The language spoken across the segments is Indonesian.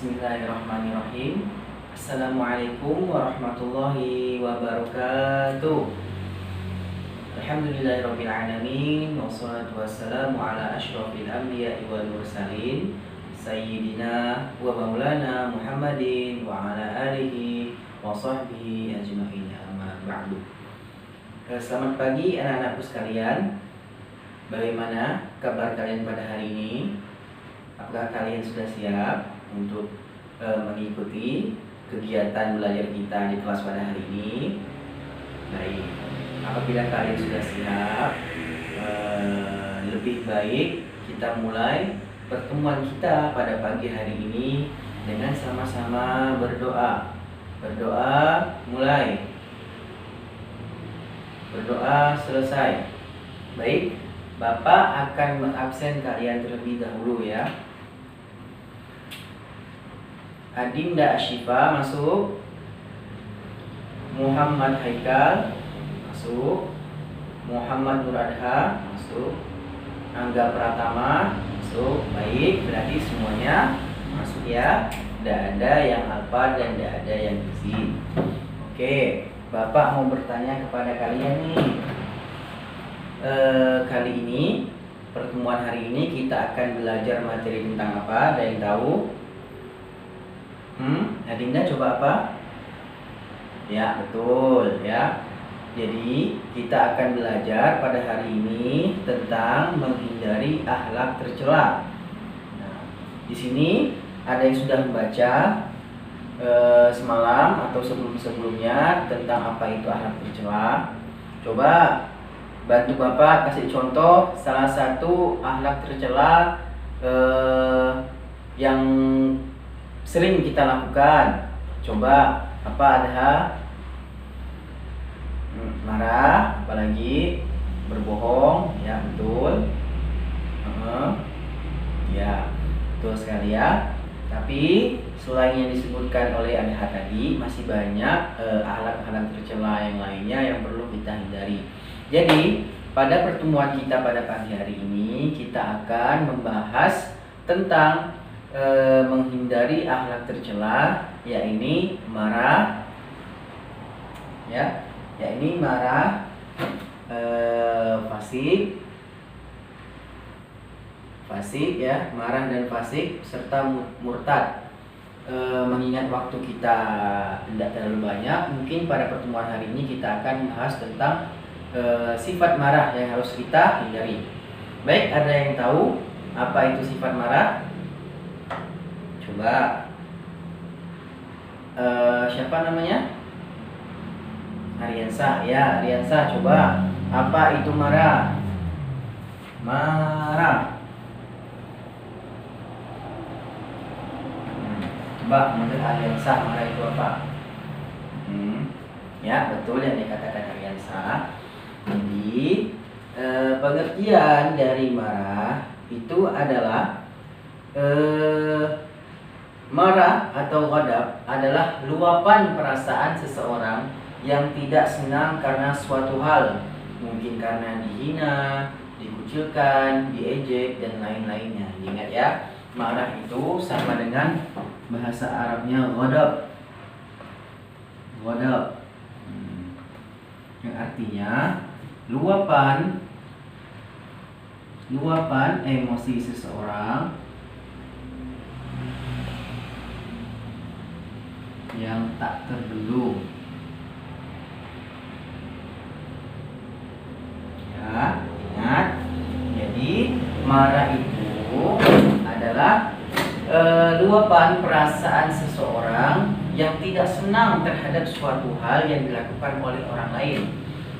Bismillahirrahmanirrahim. Assalamualaikum warahmatullahi wabarakatuh. Alhamdulillahirabbil alamin wassalatu wassalamu ala asyrofil anbiya'i wal mursalin sayyidina wa maulana Muhammadin wa ala alihi wa sahbihi ajma'in, amma ba'du. Selamat pagi anak-anakku sekalian. Bagaimana kabar kalian pada hari ini? Apakah kalian sudah siap untuk mengikuti kegiatan belajar kita di kelas pada hari ini? Baik, apabila kalian sudah siap, lebih baik kita mulai pertemuan kita pada pagi hari ini dengan sama-sama berdoa. Berdoa mulai, berdoa selesai. Baik, Bapak akan mengabsen kalian terlebih dahulu ya. Adinda Asyifa masuk, Muhammad Haikal masuk, Muhammad Nur Adha masuk, Angga Pratama masuk. Baik, berarti semuanya masuk ya. Tidak ada yang alfa dan tidak ada yang isi. Oke, Bapak mau bertanya kepada kalian nih. Kali ini, pertemuan hari ini kita akan belajar materi tentang apa? Ada yang tahu? Adinda coba apa? Ya, betul ya. Jadi kita akan belajar pada hari ini tentang menghindari akhlak tercela. Nah, di sini ada yang sudah membaca semalam atau sebelum-sebelumnya tentang apa itu akhlak tercela. Coba bantu Bapak kasih contoh salah satu akhlak tercela yang sering kita lakukan. Coba apa? Ada marah, apalagi berbohong, ya betul. Ya betul sekali ya. Tapi selain yang disebutkan oleh Adha tadi, masih banyak akhlak-akhlak tercela yang lainnya yang perlu kita hindari. Jadi pada pertemuan kita pada pagi hari ini kita akan membahas tentang menghindari akhlak tercela, yakni marah, ya, yakni marah, fasik ya, marah dan fasik serta murtad. Mengingat waktu kita tidak terlalu banyak, mungkin pada pertemuan hari ini kita akan membahas tentang sifat marah yang harus kita hindari. Baik, ada yang tahu apa itu sifat marah? Coba siapa namanya? Ariansa ya, Ariansa coba apa itu marah? Marah. Coba menurut Ariansa marah itu apa? Ya betul yang dikatakan Ariansa. Jadi pengertian dari marah itu adalah marah atau ghadab adalah luapan perasaan seseorang yang tidak senang karena suatu hal, mungkin karena dihina, dikucilkan, diejek dan lain-lainnya. Ingat ya, marah itu sama dengan bahasa Arabnya ghadab. Ghadab yang artinya luapan emosi seseorang yang tak terbendung. Ya, ingat. Jadi marah itu adalah luapan perasaan seseorang yang tidak senang terhadap suatu hal yang dilakukan oleh orang lain.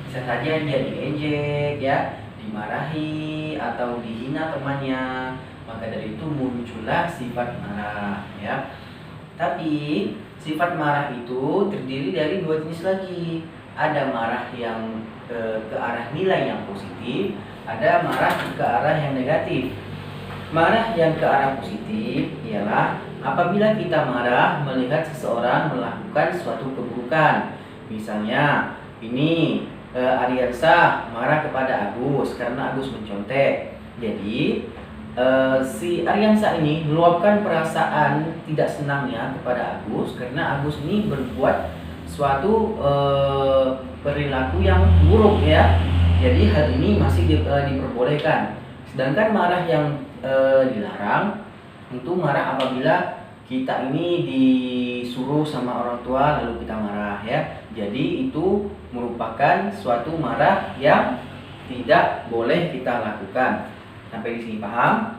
Bisa saja dia diejek, ya, dimarahi atau dihina temannya. Maka dari itu muncullah sifat marah, ya. Tapi sifat marah itu terdiri dari dua jenis lagi. Ada marah yang ke arah nilai yang positif, ada marah ke arah yang negatif. Marah yang ke arah positif ialah apabila kita marah melihat seseorang melakukan suatu keburukan. Misalnya ini Ariansa marah kepada Agus karena Agus mencontek. Jadi si Aryansa ini meluapkan perasaan tidak senangnya kepada Agus karena Agus ini berbuat suatu perilaku yang buruk ya. Jadi hal ini masih diperbolehkan. Sedangkan marah yang dilarang itu marah apabila kita ini disuruh sama orang tua lalu kita marah ya. Jadi itu merupakan suatu marah yang tidak boleh kita lakukan. Sampai di sini paham?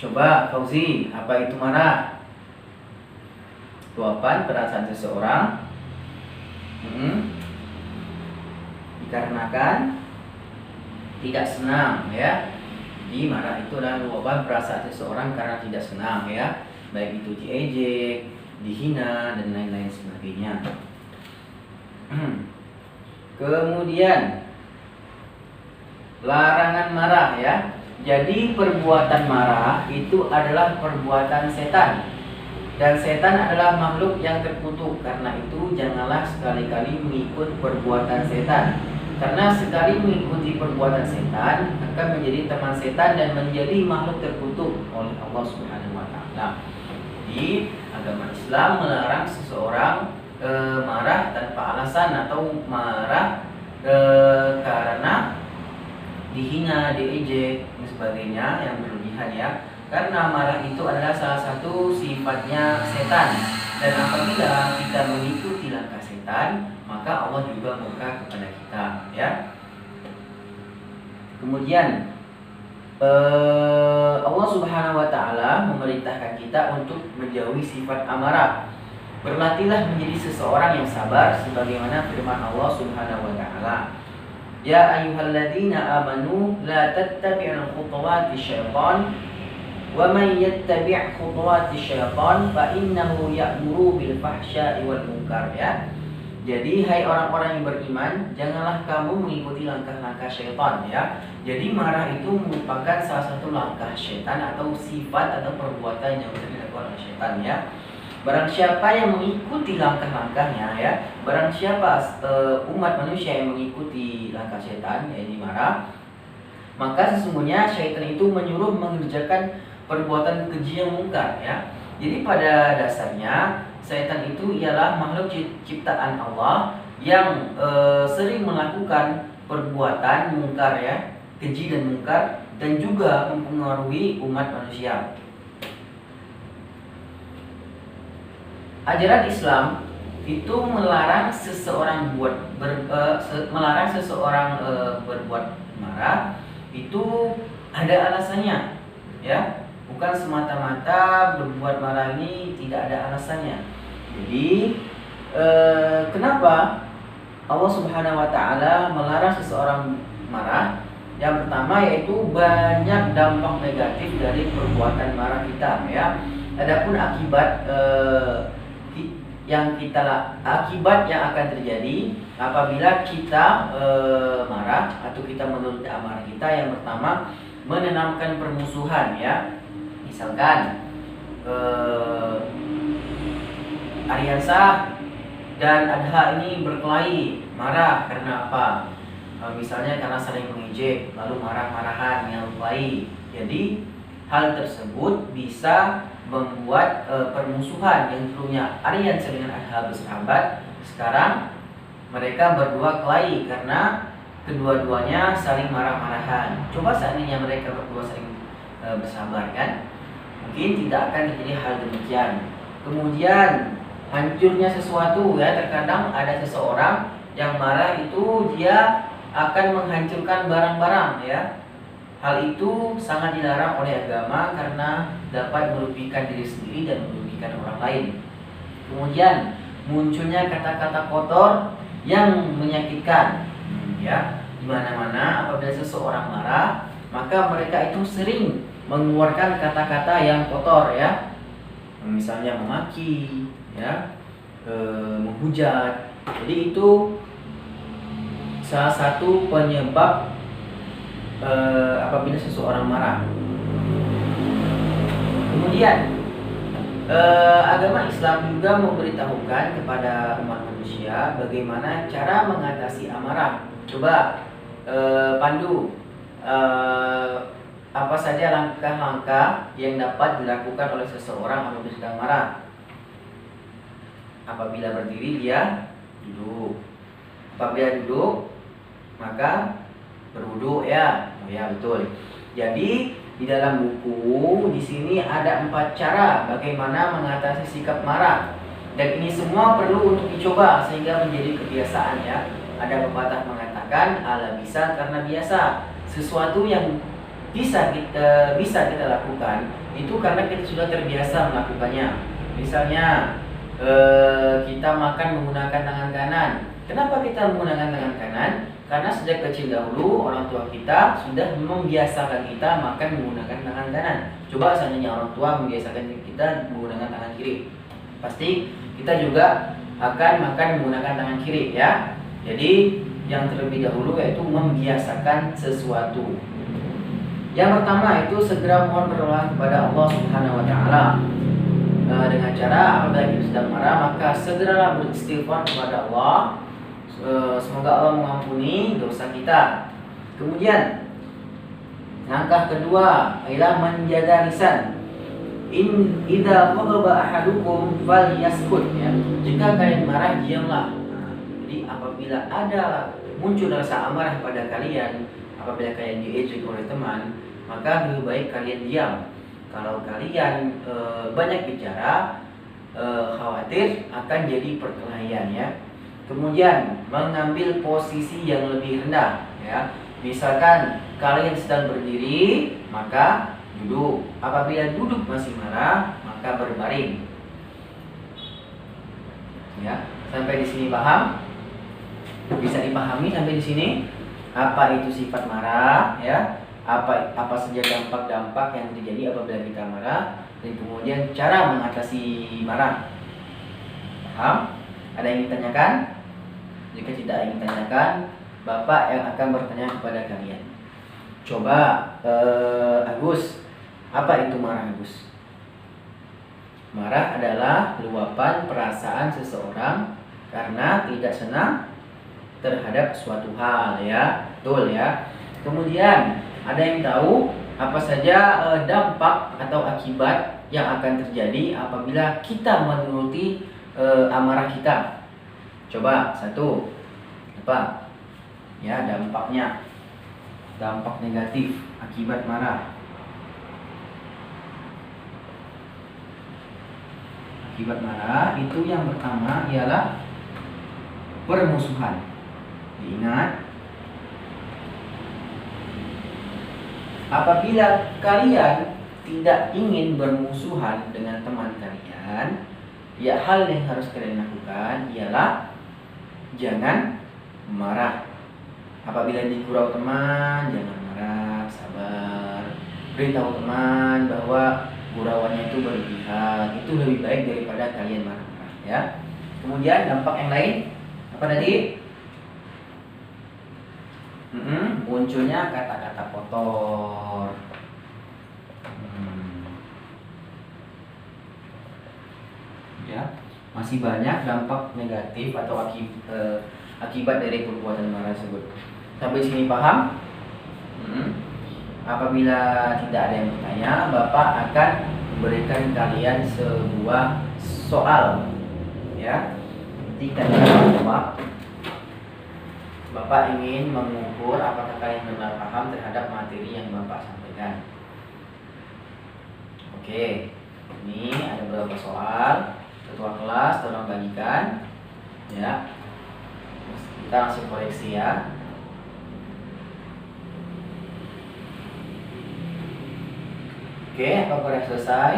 Coba Fauzi, apa itu marah? Luapan perasaan seseorang dikarenakan tidak senang ya. Jadi marah itu adalah luapan perasaan seseorang karena tidak senang ya, baik itu diejek, dihina dan lain-lain sebagainya. Kemudian larangan marah ya. Jadi perbuatan marah itu adalah perbuatan setan. Dan setan adalah makhluk yang terkutuk. Karena itu janganlah sekali-kali mengikut perbuatan setan. Karena sekali mengikuti perbuatan setan akan menjadi teman setan dan menjadi makhluk terkutuk oleh Allah Subhanahu wa taala. Jadi agama Islam melarang seseorang marah tanpa alasan atau marah karena dihina, diejek dan sebagainya yang berlebihan ya. Karena marah itu adalah salah satu sifatnya setan. Dan apabila kita mengikuti langkah setan, maka Allah juga murka kepada kita ya. Kemudian Allah Subhanahu wa taala memerintahkan kita untuk menjauhi sifat amarah. Berlatihlah menjadi seseorang yang sabar sebagaimana firman Allah Subhanahu wa taala. Ya ayyuhalladzina amanu la tattabi'ul khutuwati syaitan wa man yattabi' khutuwati syaitan fa innahu ya'muru bil fahsya'i wal munkar ya. Jadi hai orang-orang yang beriman, janganlah kamu mengikuti langkah-langkah syaitan ya. Jadi marah itu merupakan salah satu langkah syaitan atau sifat atau perbuatan yang dilakukan oleh syaitan ya. Barang siapa yang mengikuti langkah-langkahnya ya, barang siapa umat manusia yang mengikuti langkah setan, yaitu marah, maka sesungguhnya syaitan itu menyuruh mengerjakan perbuatan keji yang mungkar ya. Jadi pada dasarnya setan itu ialah makhluk ciptaan Allah yang sering melakukan perbuatan mungkar ya, keji dan mungkar, dan juga mempengaruhi umat manusia. Ajaran Islam itu melarang seseorang berbuat marah itu ada alasannya ya, bukan semata-mata berbuat marah ini tidak ada alasannya. Jadi kenapa Allah Subhanahu wa taala melarang seseorang marah? Yang pertama yaitu banyak dampak negatif dari perbuatan marah kita ya. Adapun akibat akibat yang akan terjadi apabila kita marah atau kita menurut amarah kita, yang pertama menanamkan permusuhan ya. Misalkan Aryansa dan Adha ini berkelahi, marah karena apa? Misalnya karena saling mengejek lalu marah-marahan yang berkelahi. Jadi hal tersebut bisa membuat permusuhan yang dulunya Aryansa dengan Adha bersahabat, sekarang mereka berdua kelahi karena kedua-duanya saling marah-marahan. Coba seandainya mereka berdua saling bersabar kan, mungkin tidak akan terjadi hal demikian. Kemudian hancurnya sesuatu ya, terkadang ada seseorang yang marah itu dia akan menghancurkan barang-barang ya. Hal itu sangat dilarang oleh agama karena dapat merugikan diri sendiri dan merugikan orang lain. Kemudian munculnya kata-kata kotor yang menyakitkan ya. Di mana-mana apabila seseorang marah, maka mereka itu sering mengeluarkan kata-kata yang kotor ya. Misalnya memaki ya, menghujat. Jadi itu salah satu penyebab apabila seseorang marah. Kemudian agama Islam juga memberitahukan kepada umat manusia bagaimana cara mengatasi amarah. Coba Pandu, apa saja langkah-langkah yang dapat dilakukan oleh seseorang apabila sedang marah? Apabila berdiri dia duduk. Apabila duduk maka berwudu ya. Oh ya, betul. Jadi di dalam buku di sini ada 4 cara bagaimana mengatasi sikap marah. Dan ini semua perlu untuk dicoba sehingga menjadi kebiasaan ya. Ada pepatah mengatakan ala bisa karena biasa. Sesuatu yang bisa kita lakukan itu karena kita sudah terbiasa melakukannya. Misalnya kita makan menggunakan tangan kanan. Kenapa kita menggunakan tangan kanan? Karena sejak kecil dahulu orang tua kita sudah membiasakan kita makan menggunakan tangan kanan. Coba seandainya orang tua membiasakan kita menggunakan tangan kiri, pasti kita juga akan makan menggunakan tangan kiri ya. Jadi yang terlebih dahulu yaitu membiasakan sesuatu. Yang pertama itu segera mohon pertolongan kepada Allah Subhanahu wa taala. Dengan cara apabila kita sedang marah maka segeralah beristighfar kepada Allah. Semoga Allah mengampuni dosa kita. Kemudian langkah kedua ialah menjaga lisan. Idza ghadaba ahadukum falyaskut ya. Jika kalian marah diamlah. Jadi apabila ada muncul rasa amarah pada kalian, apabila kalian diejek oleh teman, maka lebih baik kalian diam. Kalau kalian banyak bicara, khawatir akan jadi perkelahian ya. Kemudian mengambil posisi yang lebih rendah ya. Misalkan kalian sedang berdiri, maka duduk. Apabila duduk masih marah, maka berbaring. Ya, sampai di sini paham? Bisa dipahami sampai di sini? Apa itu sifat marah ya? Apa saja dampak-dampak yang terjadi apabila kita marah, dan kemudian cara mengatasi marah. Paham? Ada yang ditanyakan? Jika tidak ingin tanyakan, Bapak yang akan bertanya kepada kalian. Coba Agus, apa itu marah Agus? Marah adalah luapan perasaan seseorang karena tidak senang terhadap suatu hal ya. Betul ya. Kemudian ada yang tahu apa saja dampak atau akibat yang akan terjadi apabila kita menuruti amarah kita? Coba satu, apa? Ya, dampaknya. Dampak negatif akibat marah. Akibat marah itu yang pertama ialah permusuhan. Diingat, apabila kalian tidak ingin bermusuhan dengan teman kalian, ya hal yang harus kalian lakukan ialah jangan marah. Apabila digurau teman, jangan marah, sabar. Beritahu teman bahwa gurauannya itu berlebihan. Itu lebih baik daripada kalian marah-marah ya. Kemudian dampak yang lain apa tadi? Munculnya kata-kata kotor. Ya. Masih banyak dampak negatif atau akibat dari perbuatan marah tersebut. Sampai sini paham? Apabila tidak ada yang bertanya, Bapak akan memberikan kalian sebuah soal. Ya, ketika dijawab, Bapak ingin mengukur apakah kalian benar paham terhadap materi yang Bapak sampaikan. Oke, ini ada beberapa soal. Ketua kelas tolong bagikan ya. Kita langsung koreksi ya. Oke, apakah sudah selesai?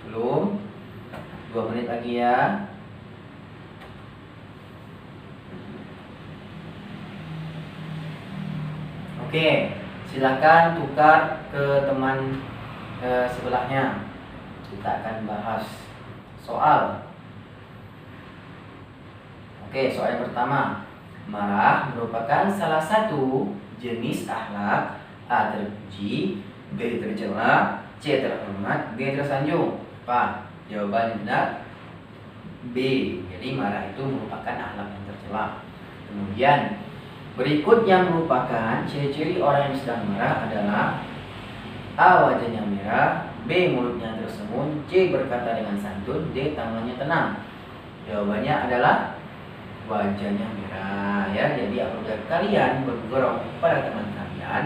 Belum? 2 menit lagi ya. Oke, silakan tukar ke teman sebelahnya. Kita akan bahas soal. Oke, soal yang pertama. Marah merupakan salah satu jenis akhlak. A. Terpuji, B. Tercela, C. Terhormat, D. Tersanjung. Apa? Jawaban yang benar B. Jadi marah itu merupakan akhlak yang tercela. Kemudian Berikut yang merupakan ciri-ciri orang yang sedang marah adalah: A. Wajahnya merah, B. Mulutnya tersenyum, C. Berkata dengan santun, D. Tangannya tenang. Jawabannya adalah wajahnya merah ya. Jadi apabila kalian bergurau kepada teman kalian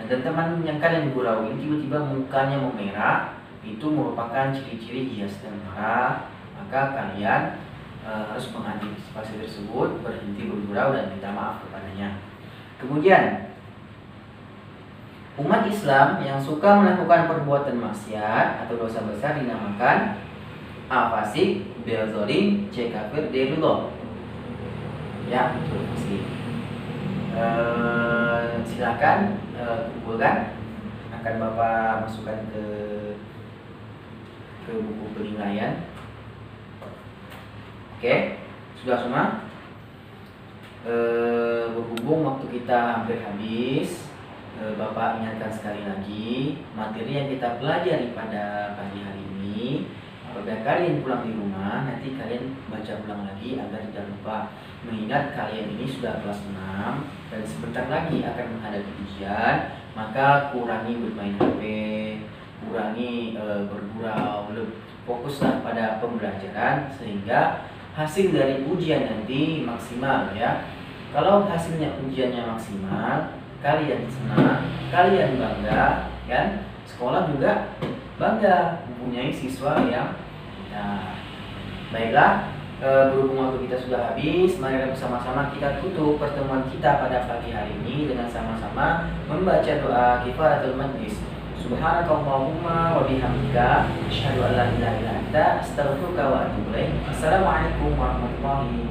dan teman yang kalian gurau ini tiba-tiba mukanya memerah, itu merupakan ciri-ciri dia sedang marah. Maka kalian harus mengantisipasi tersebut, berhenti bergurau dan minta maaf kepadanya. Kemudian umat Islam yang suka melakukan perbuatan maksiat atau dosa besar dinamakan A. Fasik, B. Zalim, C. Kafir, D. Ridho. Ya, betul fasik. Silakan kumpulkan, akan Bapak masukkan ke buku penilaian. Oke, sudah semua? Berhubung waktu kita hampir habis, Bapak ingatkan sekali lagi materi yang kita pelajari pada pagi hari ini. Apabila kalian pulang di rumah, nanti kalian baca ulang lagi agar tidak lupa. Mengingat kalian ini sudah kelas 6 dan sebentar lagi akan menghadapi ujian, maka kurangi bermain HP, kurangi bergurau, fokuslah pada pembelajaran sehingga hasil dari ujian nanti maksimal ya. Kalau hasilnya ujiannya maksimal, kalian senang, kalian bangga, kan? Sekolah juga bangga mempunyai siswa yang baiklah. Berhubung waktu kita sudah habis, mari bersama-sama kita tutup pertemuan kita pada pagi hari ini dengan sama-sama membaca doa kifaratul majlis. Subhanakallahumma wa bihamdika asyhadu an la ilaha illa anta astaghfiruka wa atubu ilaik. Assalamualaikum warahmatullahi wabarakatuh.